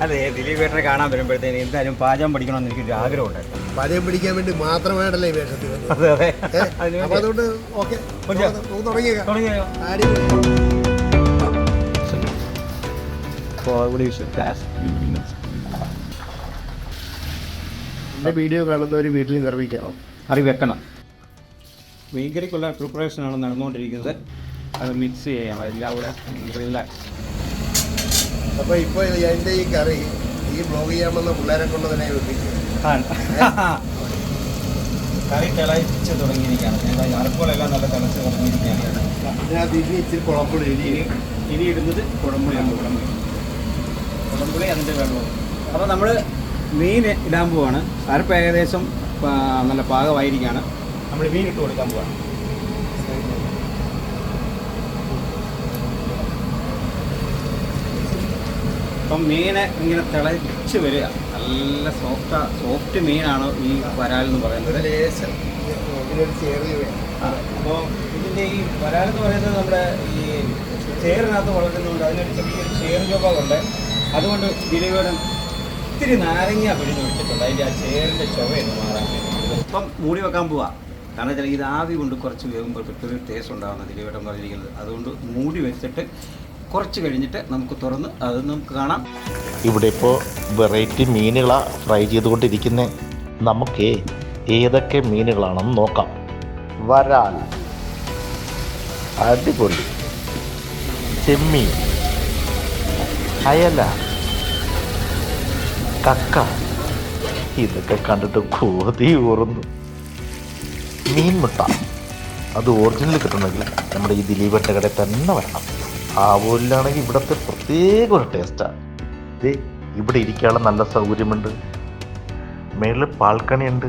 അതെ, ദിലീപേട്ടനെ കാണാൻ വരുമ്പോഴത്തേന് എന്തായാലും പാചകം പഠിക്കണമെന്ന് എനിക്കൊരു ആഗ്രഹം ഉണ്ടായിരുന്നു. പാചകം പഠിക്കാൻ വേണ്ടി മാത്രമായിട്ടല്ലേ ഈ വേഷത്തിൽ വന്നത്. അതെ അതെ. അപ്പൊ അതുകൊണ്ട് ഓക്കെ തുടങ്ങിയേക്കാം. എൻ്റെ വീഡിയോ കാണുന്നവർ വീട്ടിൽ നിർമ്മിക്കണം, അറിവെക്കണം. മീൻകറിക്കുള്ള പ്രിപ്പറേഷനാണ് നടന്നുകൊണ്ടിരിക്കുന്നത്. അത് മിക്സ് ചെയ്യാം എല്ലാം കൂടെ. അപ്പോൾ ഇപ്പോൾ എൻ്റെ ഈ കറി ഈ ബ്ലോഗ് ചെയ്യാമെന്ന പിള്ളേരെ കൊണ്ട് തന്നെ വെപ്പിക്കും. കറി തിളച്ച് തുടങ്ങിയിരിക്കുകയാണ്. അറപ്പുകളെല്ലാം നല്ല തിളച്ച് തുടങ്ങിയിരിക്കുകയാണ്. അതിനകത്ത് ഇനി ഇച്ചിരി കുഴപ്പമില്ല. ഇനി ഇടുന്നത് കുടംപുളിയാണ്. കുടംപുളി അതിൻ്റെ വെള്ളവും. അപ്പോൾ നമ്മൾ മീൻ ഇടാൻ പോവാണ്. അരപ്പ് ഏകദേശം നല്ല പാകമായിരിക്കുകയാണ്. നമ്മൾ മീൻ ഇട്ട് കൊടുക്കാൻ പോവാണ്. അപ്പം മീൻ ഇങ്ങനെ തിളച്ച് വരിക. നല്ല സോഫ്റ്റ് മീനാണ് ഈ വരാലെന്ന് പറയുന്നത്. അപ്പോൾ ഇതിൻ്റെ ഈ വരാലെന്ന് പറയുന്നത് നമ്മുടെ ഈ ചേറിനകത്ത് വളരുന്നുണ്ട്. അതിനൊരു ചെറിയൊരു ചേറ് ചൊവ്വുണ്ട്. അതുകൊണ്ട് ദിലീപേട്ടൻ ഇത്തിരി നാരങ്ങ പിഴിഞ്ഞ് വെച്ചിട്ടുണ്ട്, അതിൻ്റെ ആ ചേറിൻ്റെ ചുവയൊന്ന് മാറാൻ വേണ്ടി. ഇപ്പം മൂടി വെക്കാൻ പോവാ. കാരണം വെച്ചാൽ ഇത് ആവി കൊണ്ട് കുറച്ച് വേകുമ്പോൾ പ്രത്യേക ടേസ്റ്റ് ഉണ്ടാകുന്ന ദിലീപേട്ടൻ പറഞ്ഞിരിക്കുന്നത്. അതുകൊണ്ട് മൂടി വെച്ചിട്ട് കുറച്ച് കഴിഞ്ഞിട്ട് നമുക്ക് തുറന്ന് അത് നമുക്ക് കാണാം. ഇവിടെ ഇപ്പോൾ വെറൈറ്റി മീനുകളാണ് ഫ്രൈ ചെയ്തുകൊണ്ടിരിക്കുന്നത്. നമുക്ക് ഏതൊക്കെ മീനുകളാണെന്ന് നോക്കാം. വരാൽ, അടിപൊളി, ചെമ്മീൻ, അയല, കക്ക, ഇതൊക്കെ കണ്ടിട്ട് കൊതി ഊറുന്നു. മീൻമുട്ട, അത് ഒറിജിനൽ കിട്ടണമെങ്കിൽ നമ്മുടെ ഈ ദിലീപേട്ട കടയിൽ തന്നെ വരണം. ആവൂരിലാണെങ്കിൽ ഇവിടുത്തെ പ്രത്യേക ഒരു ടേസ്റ്റാണ്. ഇവിടെ ഇരിക്കാനുള്ള നല്ല സൗകര്യമുണ്ട്. മേളിൽ പാൽക്കണിയുണ്ട്.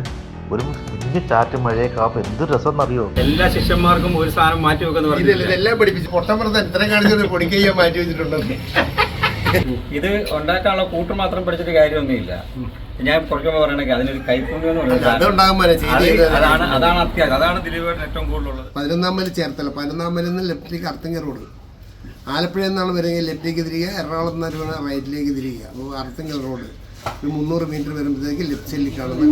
ഒരു കുഞ്ഞു ചാറ്റ് മഴയൊക്കെ ആകുമ്പോൾ എന്ത് രസം എന്നറിയോ. എല്ലാ ശിഷ്യന്മാർക്കും ഒരു സാധനം മാറ്റി വെക്കുന്ന ഇതെല്ലാം പഠിപ്പിച്ചു പൊട്ടപ്പുറത്ത് എത്ര കാണിച്ചത് പൊടിക്കയ്യാൻ മാറ്റി വെച്ചിട്ടുണ്ടെന്ന്. ഇത് ഉണ്ടാക്കാനുള്ള കൂട്ട് മാത്രം പഠിച്ചിട്ട് കാര്യമൊന്നുമില്ല. ഞാൻ കുറച്ചുമ്പോൾ പറയണെങ്കിൽ അതിനൊരു കൈപ്പുണ്യം എന്ന് പറയുന്നത് അതാണ് അത്യാവശ്യം. അതാണ് ദിലീപേട്ടൻ ഏറ്റവും കൂടുതലുള്ളത്. 11-ാം മൈൽ ചേർത്തല, 11-ാം മൈലിൽ നിന്ന് ലെഫ്റ്റിലേക്ക് അർത്തിങ്ങ റോഡ്, ആലപ്പുഴയിൽ നിന്നാണ് വരുമെങ്കിൽ ലെഫ്റ്റിലേക്ക് തിരിയുക, എറണാകുളത്ത് നിന്ന് വരുവാണെങ്കിൽ റൈറ്റിലേക്ക് തിരിയുക. അപ്പോൾ അർത്തിങ്ങൽ റോഡ് ഒരു 300 മീറ്റർ വരുമ്പോഴത്തേക്ക് ലെഫ്റ്റ് സൈഡിൽ കാണുന്ന